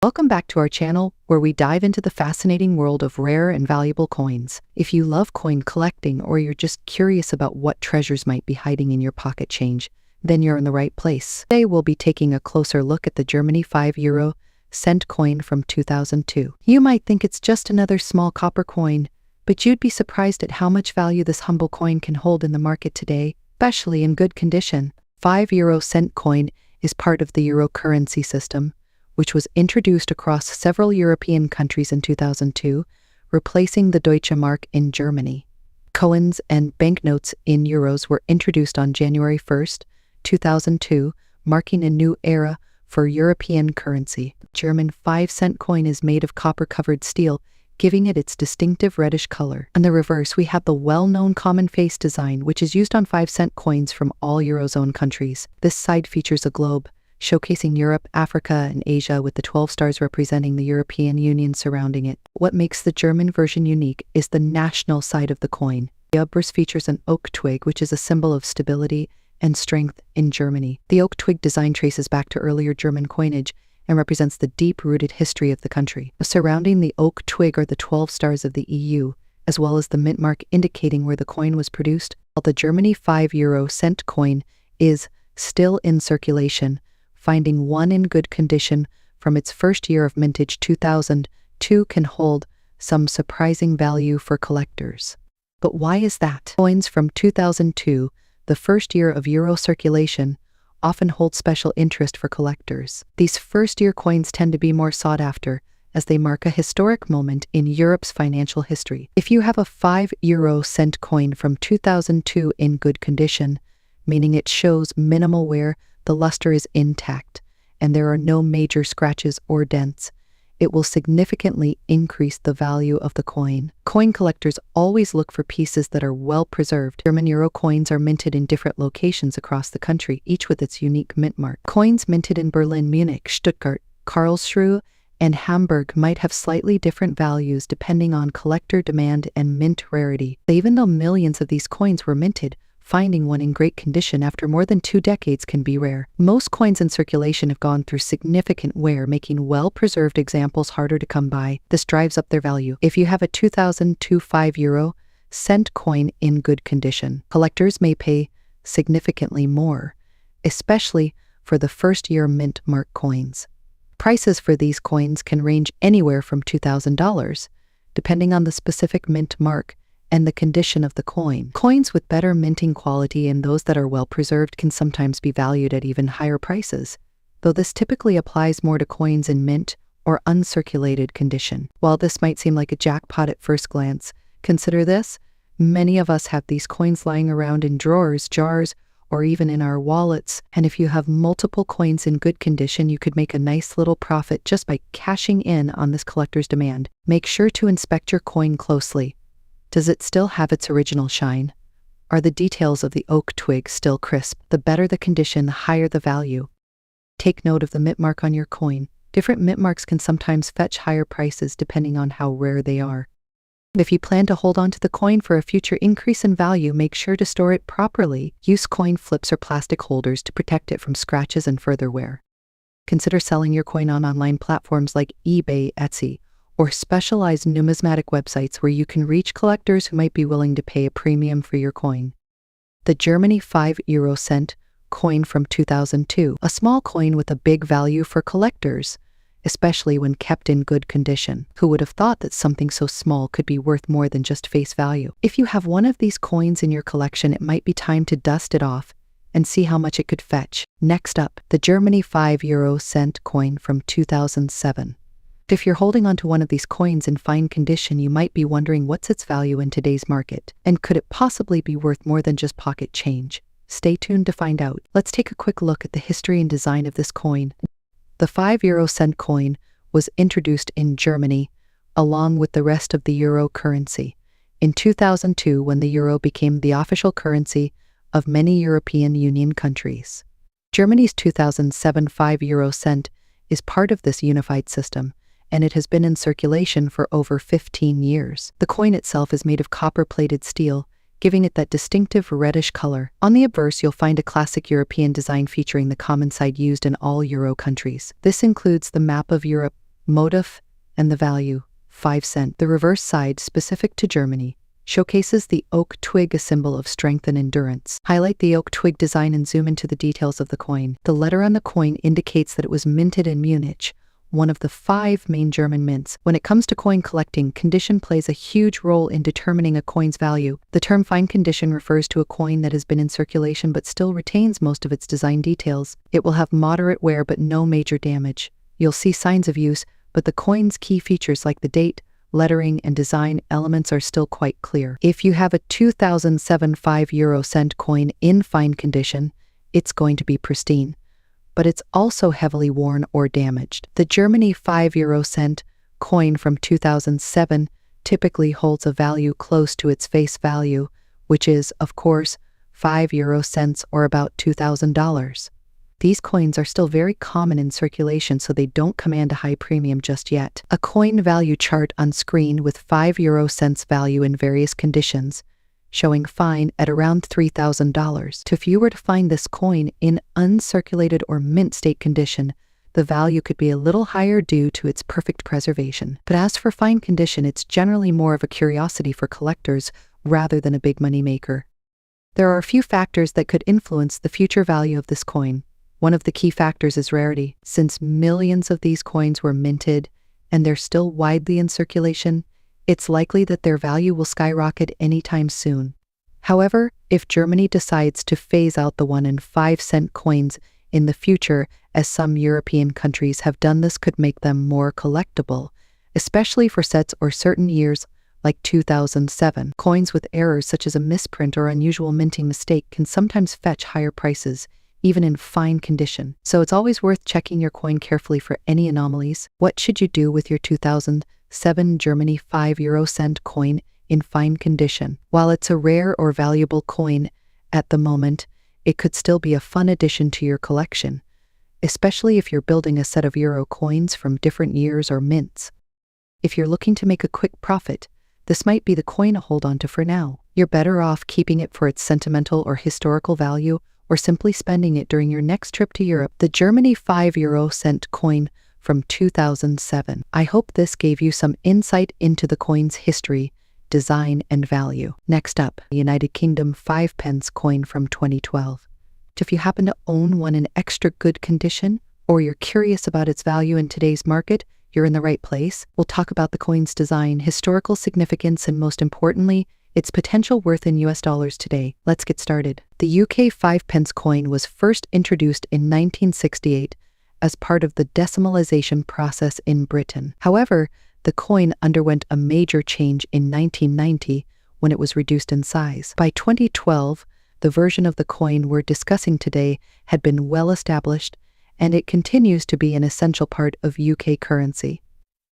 Welcome back to our channel, where we dive into the fascinating world of rare and valuable coins. If you love coin collecting or you're just curious about what treasures might be hiding in your pocket change, then you're in the right place. Today we'll be taking a closer look at the Germany €5 cent coin from 2002. You might think it's just another small copper coin, but you'd be surprised at how much value this humble coin can hold in the market today, especially in good condition. €5 cent coin is part of the euro currency system, which was introduced across several European countries in 2002, replacing the Deutsche Mark in Germany. Coins and banknotes in euros were introduced on January 1st, 2002, marking a new era for European currency. German 5-cent coin is made of copper-covered steel, giving it its distinctive reddish color. On the reverse, we have the well-known common face design, which is used on 5-cent coins from all Eurozone countries. This side features a globe, showcasing Europe, Africa, and Asia, with the 12 stars representing the European Union surrounding it. What makes the German version unique is the national side of the coin. The obverse features an oak twig, which is a symbol of stability and strength in Germany. The oak twig design traces back to earlier German coinage and represents the deep-rooted history of the country. Surrounding the oak twig are the 12 stars of the EU, as well as the mint mark indicating where the coin was produced. While the Germany €5 cent coin is still in circulation, finding one in good condition from its first year of mintage 2002 can hold some surprising value for collectors. But why is that? Coins from 2002, the first year of euro circulation, often hold special interest for collectors. These first-year coins tend to be more sought after, as they mark a historic moment in Europe's financial history. If you have a €5 cent coin from 2002 in good condition, meaning it shows minimal wear, the luster is intact, and there are no major scratches or dents, it will significantly increase the value of the coin. Coin collectors always look for pieces that are well preserved. German euro coins are minted in different locations across the country, each with its unique mint mark. Coins minted in Berlin, Munich, Stuttgart, Karlsruhe, and Hamburg might have slightly different values depending on collector demand and mint rarity. Even though millions of these coins were minted, finding one in great condition after more than 2 decades can be rare. Most coins in circulation have gone through significant wear, making well-preserved examples harder to come by. This drives up their value. If you have a 2002 €5 cent coin in good condition, collectors may pay significantly more, especially for the first-year mint mark coins. Prices for these coins can range anywhere from $2,000, depending on the specific mint mark and the condition of the coin. Coins with better minting quality and those that are well preserved can sometimes be valued at even higher prices, though this typically applies more to coins in mint or uncirculated condition. While this might seem like a jackpot at first glance, consider this: many of us have these coins lying around in drawers, jars, or even in our wallets, and if you have multiple coins in good condition, you could make a nice little profit just by cashing in on this collector's demand. Make sure to inspect your coin closely. Does it still have its original shine? Are the details of the oak twig still crisp? The better the condition, the higher the value. Take note of the mint mark on your coin. Different mint marks can sometimes fetch higher prices depending on how rare they are. If you plan to hold on to the coin for a future increase in value, make sure to store it properly. Use coin flips or plastic holders to protect it from scratches and further wear. Consider selling your coin on online platforms like eBay, Etsy, or specialized numismatic websites where you can reach collectors who might be willing to pay a premium for your coin. The Germany €5 cent coin from 2002, a small coin with a big value for collectors, especially when kept in good condition. Who would have thought that something so small could be worth more than just face value? If you have one of these coins in your collection, it might be time to dust it off and see how much it could fetch. Next up, the Germany €5 cent coin from 2007. If you're holding onto one of these coins in fine condition, you might be wondering what's its value in today's market, and could it possibly be worth more than just pocket change? Stay tuned to find out. Let's take a quick look at the history and design of this coin. The €5 cent coin was introduced in Germany, along with the rest of the euro currency, in 2002 when the euro became the official currency of many European Union countries. Germany's 2007 €5 cent is part of this unified system, and it has been in circulation for over 15 years. The coin itself is made of copper-plated steel, giving it that distinctive reddish color. On the obverse, you'll find a classic European design featuring the common side used in all Euro countries. This includes the map of Europe, motif, and the value, 5 cent. The reverse side, specific to Germany, showcases the oak twig, a symbol of strength and endurance. Highlight the oak twig design and zoom into the details of the coin. The letter on the coin indicates that it was minted in Munich, one of the 5 main German mints. When it comes to coin collecting, condition plays a huge role in determining a coin's value. The term fine condition refers to a coin that has been in circulation but still retains most of its design details. It will have moderate wear but no major damage. You'll see signs of use, but the coin's key features like the date, lettering, and design elements are still quite clear. If you have a 2007 5 cent coin in fine condition, it's going to be pristine, but it's also heavily worn or damaged. The Germany 5 cent coin from 2007 typically holds a value close to its face value, which is, of course, 5 cents or about $2,000. These coins are still very common in circulation, so they don't command a high premium just yet. A coin value chart on screen with 5 cents value in various conditions, showing fine at around $3,000. If you were to find this coin in uncirculated or mint state condition, the value could be a little higher due to its perfect preservation. But as for fine condition, it's generally more of a curiosity for collectors rather than a big money maker. There are a few factors that could influence the future value of this coin. One of the key factors is rarity. Since millions of these coins were minted and they're still widely in circulation, it's likely that their value will skyrocket anytime soon. However, if Germany decides to phase out the 1 and 5 cent coins in the future, as some European countries have done, this could make them more collectible, especially for sets or certain years like 2007. Coins with errors such as a misprint or unusual minting mistake can sometimes fetch higher prices, even in fine condition. So it's always worth checking your coin carefully for any anomalies. What should you do with your 2007 Germany 5 cent coin in fine condition? While it's a rare or valuable coin at the moment, it could still be a fun addition to your collection, especially if you're building a set of euro coins from different years or mints. If you're looking to make a quick profit, this might be the coin to hold on to for now. You're better off keeping it for its sentimental or historical value, or simply spending it during your next trip to Europe. The Germany 5 cent coin from 2007. I hope this gave you some insight into the coin's history, design, and value. Next up, the United Kingdom 5 pence coin from 2012. If you happen to own one in extra good condition, or you're curious about its value in today's market, you're in the right place. We'll talk about the coin's design, historical significance, and most importantly, its potential worth in US dollars today. Let's get started. The UK 5 pence coin was first introduced in 1968 as part of the decimalization process in Britain. However, the coin underwent a major change in 1990 when it was reduced in size. By 2012, the version of the coin we're discussing today had been well established, and it continues to be an essential part of UK currency.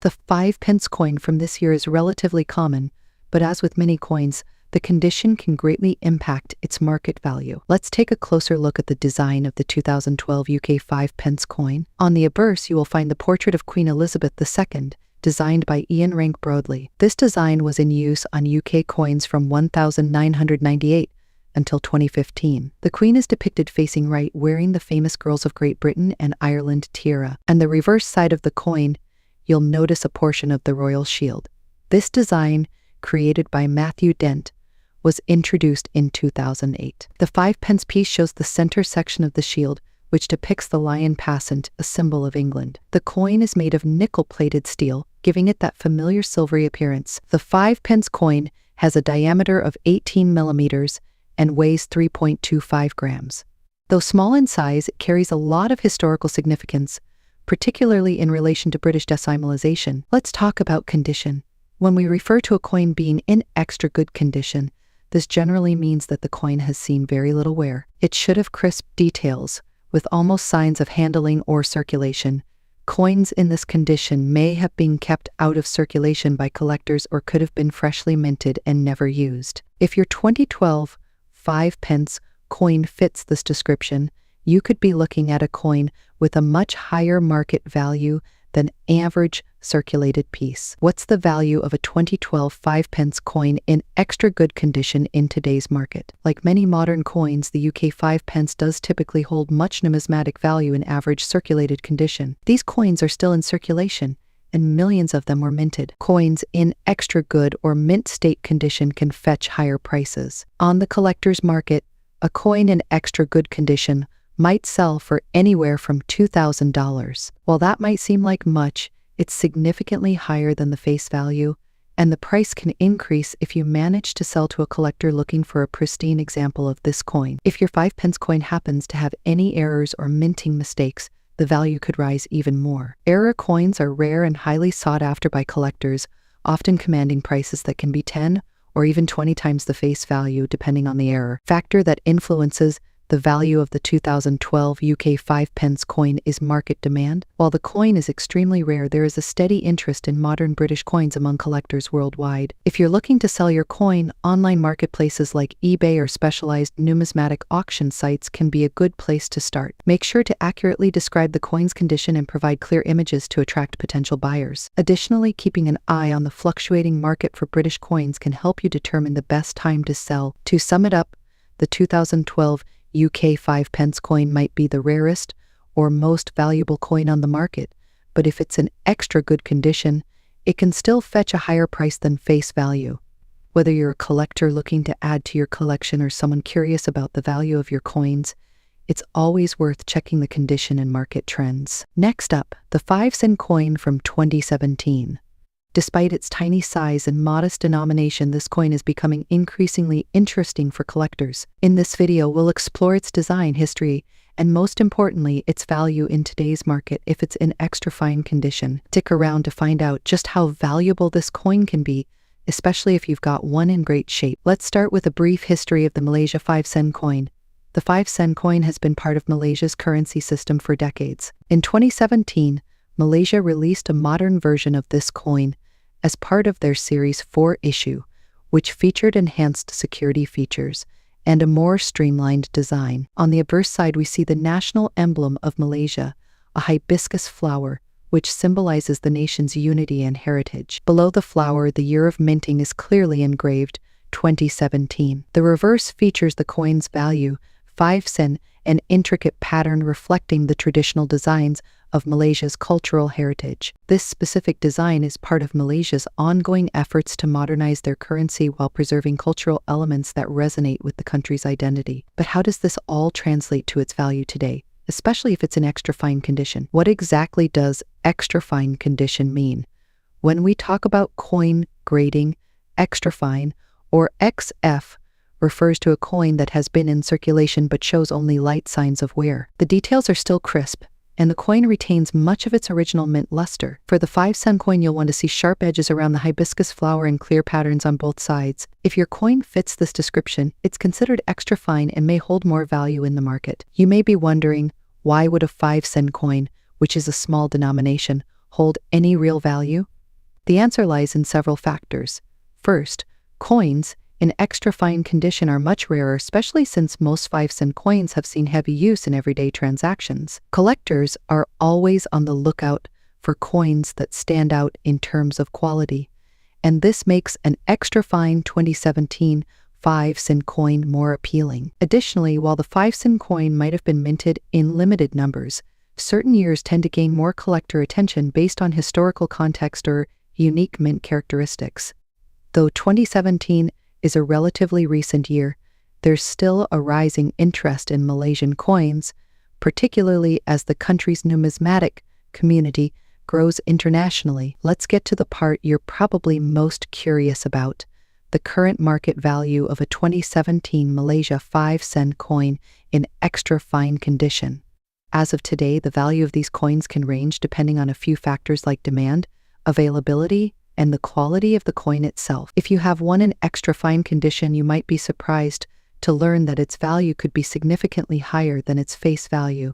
The 5 pence coin from this year is relatively common, but as with many coins, the condition can greatly impact its market value. Let's take a closer look at the design of the 2012 UK 5 pence coin. On the obverse, you will find the portrait of Queen Elizabeth II, designed by Ian Rank Broadley. This design was in use on UK coins from 1998 until 2015. The Queen is depicted facing right, wearing the famous Girls of Great Britain and Ireland tiara. On the reverse side of the coin, you'll notice a portion of the royal shield. This design, created by Matthew Dent, was introduced in 2008. The 5 pence piece shows the center section of the shield, which depicts the lion passant, a symbol of England. The coin is made of nickel-plated steel, giving it that familiar silvery appearance. The 5 pence coin has a diameter of 18 millimeters and weighs 3.25 grams. Though small in size, it carries a lot of historical significance, particularly in relation to British decimalization. Let's talk about condition. When we refer to a coin being in extra good condition, this generally means that the coin has seen very little wear. It should have crisp details, with almost signs of handling or circulation. Coins in this condition may have been kept out of circulation by collectors or could have been freshly minted and never used. If your 2012 5 pence coin fits this description, you could be looking at a coin with a much higher market value than average circulated piece. What's the value of a 2012 5 pence coin in extra good condition in today's market? Like many modern coins, the UK 5 pence does typically hold much numismatic value in average circulated condition. These coins are still in circulation, and millions of them were minted. Coins in extra good or mint state condition can fetch higher prices. On the collector's market, a coin in extra good condition might sell for anywhere from $2,000. While that might seem like much, it's significantly higher than the face value, and the price can increase if you manage to sell to a collector looking for a pristine example of this coin. If your 5-pence coin happens to have any errors or minting mistakes, the value could rise even more. Error coins are rare and highly sought after by collectors, often commanding prices that can be 10 or even 20 times the face value depending on the error. Factor that influences the value of the 2012 UK 5-pence coin is market demand. While the coin is extremely rare, there is a steady interest in modern British coins among collectors worldwide. If you're looking to sell your coin, online marketplaces like eBay or specialized numismatic auction sites can be a good place to start. Make sure to accurately describe the coin's condition and provide clear images to attract potential buyers. Additionally, keeping an eye on the fluctuating market for British coins can help you determine the best time to sell. To sum it up, the 2012 UK 5-pence coin might be the rarest or most valuable coin on the market, but if it's in extra good condition, it can still fetch a higher price than face value. Whether you're a collector looking to add to your collection or someone curious about the value of your coins, it's always worth checking the condition and market trends. Next up, the 5-cent coin from 2017. Despite its tiny size and modest denomination, this coin is becoming increasingly interesting for collectors. In this video, we'll explore its design, history, and most importantly, its value in today's market if it's in extra fine condition. Stick around to find out just how valuable this coin can be, especially if you've got one in great shape. Let's start with a brief history of the Malaysia 5-cent coin. The 5-cent coin has been part of Malaysia's currency system for decades. In 2017, Malaysia released a modern version of this coin as part of their Series 4 issue, which featured enhanced security features and a more streamlined design. On the obverse side, we see the national emblem of Malaysia, a hibiscus flower, which symbolizes the nation's unity and heritage. Below the flower, the year of minting is clearly engraved, 2017. The reverse features the coin's value, 5 sen, an intricate pattern reflecting the traditional designs of Malaysia's cultural heritage. This specific design is part of Malaysia's ongoing efforts to modernize their currency while preserving cultural elements that resonate with the country's identity. But how does this all translate to its value today, especially if it's in extra fine condition? What exactly does extra fine condition mean? When we talk about coin grading, extra fine, or XF, refers to a coin that has been in circulation but shows only light signs of wear. The details are still crisp, and the coin retains much of its original mint luster. For the 5-cent coin, you'll want to see sharp edges around the hibiscus flower and clear patterns on both sides. If your coin fits this description, it's considered extra fine and may hold more value in the market. You may be wondering, why would a 5-cent coin, which is a small denomination, hold any real value? The answer lies in several factors. First, coins in extra fine condition are much rarer, especially since most 5-cent coins have seen heavy use in everyday transactions. Collectors are always on the lookout for coins that stand out in terms of quality, and this makes an extra fine 2017 5-cent coin more appealing. Additionally, while the 5-cent coin might have been minted in limited numbers, certain years tend to gain more collector attention based on historical context or unique mint characteristics. Though 2017 is a relatively recent year, there's still a rising interest in Malaysian coins, particularly as the country's numismatic community grows internationally. Let's get to the part you're probably most curious about: the current market value of a 2017 Malaysia 5-cent coin in extra fine condition. As of today, the value of these coins can range depending on a few factors like demand, availability, and the quality of the coin itself. If you have one in extra fine condition, you might be surprised to learn that its value could be significantly higher than its face value.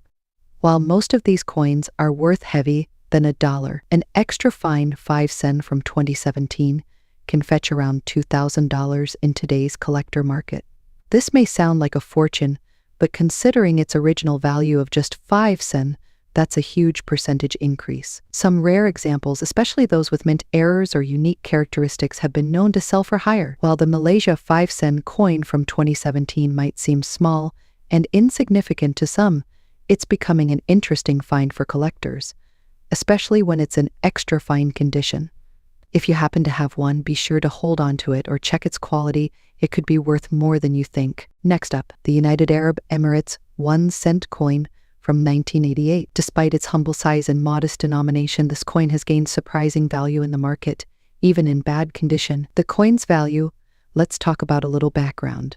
While most of these coins are worth heavy than $1, an extra fine 5-cent from 2017 can fetch around $2,000 in today's collector market. This may sound like a fortune, but considering its original value of just 5 cents, that's a huge percentage increase. Some rare examples, especially those with mint errors or unique characteristics, have been known to sell for higher. While the Malaysia 5-cent coin from 2017 might seem small and insignificant to some, it's becoming an interesting find for collectors, especially when it's in extra fine condition. If you happen to have one, be sure to hold on to it or check its quality. It could be worth more than you think. Next up, the United Arab Emirates 1-cent coin from 1988. Despite its humble size and modest denomination, this coin has gained surprising value in the market, even in bad condition. The coin's value, let's talk about a little background.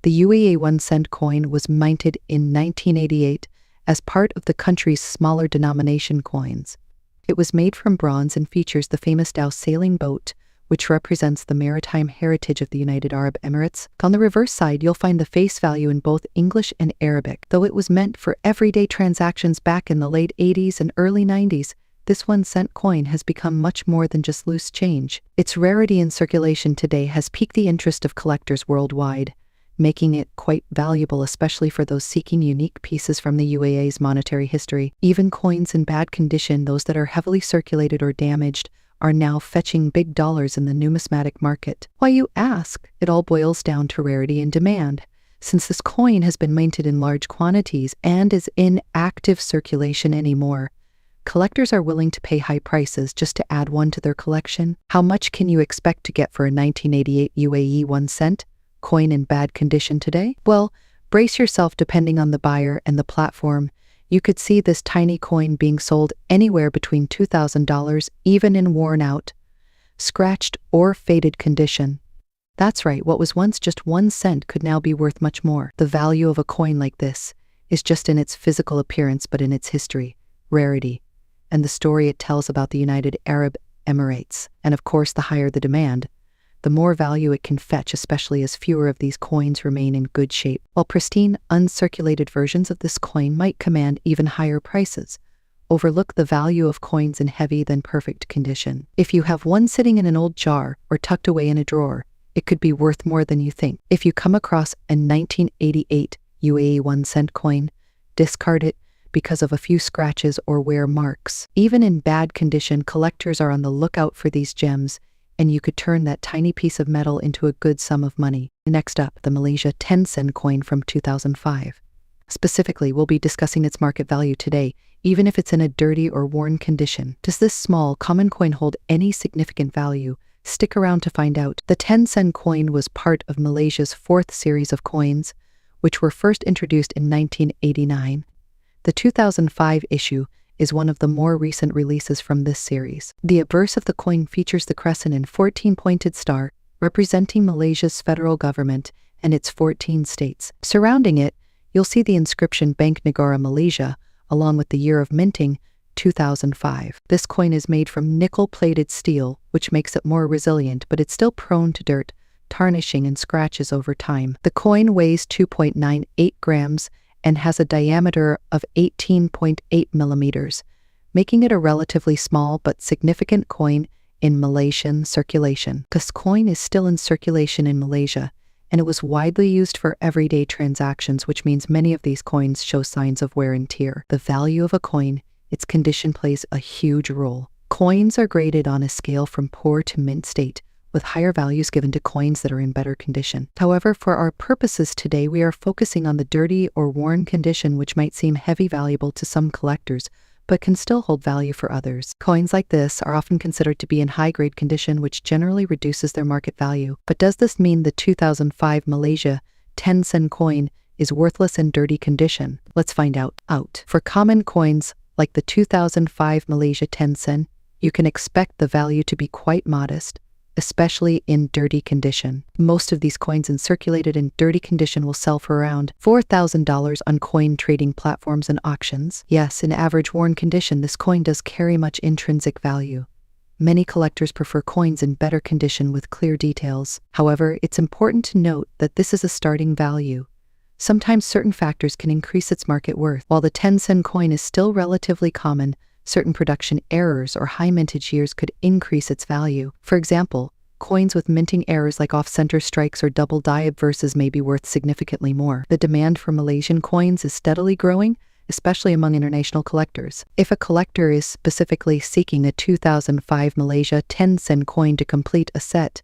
The UAE 1-cent coin was minted in 1988 as part of the country's smaller denomination coins. It was made from bronze and features the famous Dhow sailing boat, which represents the maritime heritage of the United Arab Emirates. On the reverse side, you'll find the face value in both English and Arabic. Though it was meant for everyday transactions back in the late 80s and early 90s, this 1-cent coin has become much more than just loose change. Its rarity in circulation today has piqued the interest of collectors worldwide, making it quite valuable, especially for those seeking unique pieces from the UAE's monetary history. Even coins in bad condition, those that are heavily circulated or damaged, are now fetching big dollars in the numismatic market. Why, you ask? It all boils down to rarity and demand. Since this coin has been minted in large quantities and is in active circulation anymore, collectors are willing to pay high prices just to add one to their collection. How much can you expect to get for a 1988 UAE 1-cent coin in bad condition today? Well, brace yourself depending on the buyer and the platform. You could see this tiny coin being sold anywhere between $2,000, even in worn out, scratched, or faded condition. That's right, what was once just 1 cent could now be worth much more. The value of a coin like this is just in its physical appearance, but in its history, rarity, and the story it tells about the United Arab Emirates. And of course, the higher the demand, the more value it can fetch, especially as fewer of these coins remain in good shape. While pristine, uncirculated versions of this coin might command even higher prices, overlook the value of coins in heavy than perfect condition. If you have one sitting in an old jar or tucked away in a drawer, it could be worth more than you think. If you come across a 1988 UAE 1-cent coin, discard it because of a few scratches or wear marks. Even in bad condition, collectors are on the lookout for these gems, and you could turn that tiny piece of metal into a good sum of money. Next up, the Malaysia 10-cent coin from 2005. Specifically, we'll be discussing its market value today, even if it's in a dirty or worn condition. Does this small, common coin hold any significant value? Stick around to find out. The 10-cent coin was part of Malaysia's 4th series of coins, which were first introduced in 1989. The 2005 issue is one of the more recent releases from this series. The obverse of the coin features the crescent and 14-pointed star, representing Malaysia's federal government and its 14 states. Surrounding it, you'll see the inscription Bank Negara Malaysia, along with the year of minting, 2005. This coin is made from nickel-plated steel, which makes it more resilient, but it's still prone to dirt, tarnishing, and scratches over time. The coin weighs 2.98 grams and has a diameter of 18.8 millimeters, making it a relatively small but significant coin in Malaysian circulation. This coin is still in circulation in Malaysia, and it was widely used for everyday transactions, which means many of these coins show signs of wear and tear. The value of a coin, its condition, plays a huge role. Coins are graded on a scale from poor to mint state, with higher values given to coins that are in better condition. However, for our purposes today, we are focusing on the dirty or worn condition, which might seem heavy valuable to some collectors, but can still hold value for others. Coins like this are often considered to be in high-grade condition, which generally reduces their market value. But does this mean the 2005 Malaysia 10-cent coin is worthless in dirty condition? Let's find out. For common coins like the 2005 Malaysia 10-cent, you can expect the value to be quite modest, especially in dirty condition. Most of these coins circulated in dirty condition will sell for around $4,000 on coin trading platforms and auctions. Yes, in average worn condition, this coin does carry much intrinsic value. Many collectors prefer coins in better condition with clear details. However, it's important to note that this is a starting value. Sometimes certain factors can increase its market worth. While the 10-cent coin is still relatively common, certain production errors or high mintage years could increase its value. For example, coins with minting errors like off-center strikes or double die obverses may be worth significantly more. The demand for Malaysian coins is steadily growing, especially among international collectors. If a collector is specifically seeking a 2005 Malaysia 10-cent coin to complete a set,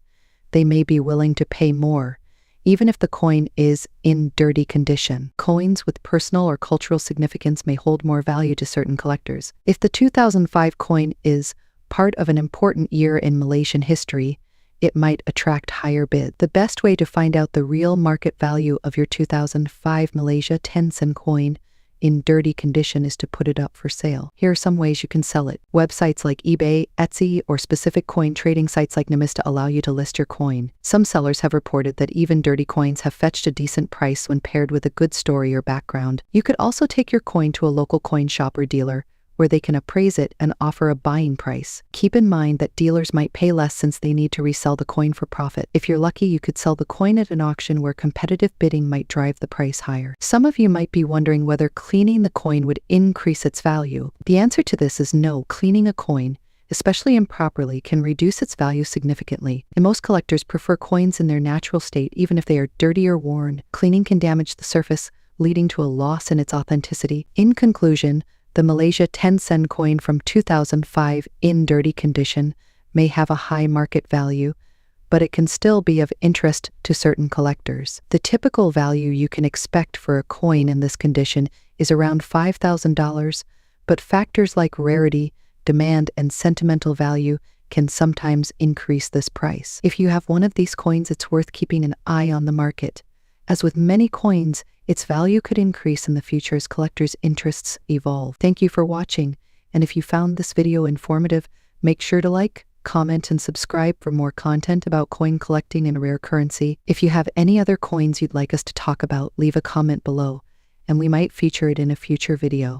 they may be willing to pay more, even if the coin is in dirty condition. Coins with personal or cultural significance may hold more value to certain collectors. If the 2005 coin is part of an important year in Malaysian history, it might attract higher bids. The best way to find out the real market value of your 2005 Malaysia 10-cent coin in dirty condition is to put it up for sale. Here are some ways you can sell it. Websites like eBay, Etsy, or specific coin trading sites like Namista allow you to list your coin. Some sellers have reported that even dirty coins have fetched a decent price when paired with a good story or background. You could also take your coin to a local coin shop or dealer, where they can appraise it and offer a buying price. Keep in mind that dealers might pay less since they need to resell the coin for profit. If you're lucky, you could sell the coin at an auction where competitive bidding might drive the price higher. Some of you might be wondering whether cleaning the coin would increase its value. The answer to this is no. Cleaning a coin, especially improperly, can reduce its value significantly. And most collectors prefer coins in their natural state even if they are dirty or worn. Cleaning can damage the surface, leading to a loss in its authenticity. In conclusion, the Malaysia 10-cent coin from 2005 in dirty condition may have a high market value, but it can still be of interest to certain collectors. The typical value you can expect for a coin in this condition is around $5,000, but factors like rarity, demand, and sentimental value can sometimes increase this price. If you have one of these coins, it's worth keeping an eye on the market. As with many coins, its value could increase in the future as collectors' interests evolve. Thank you for watching, and if you found this video informative, make sure to like, comment, and subscribe for more content about coin collecting and rare currency. If you have any other coins you'd like us to talk about, leave a comment below, and we might feature it in a future video.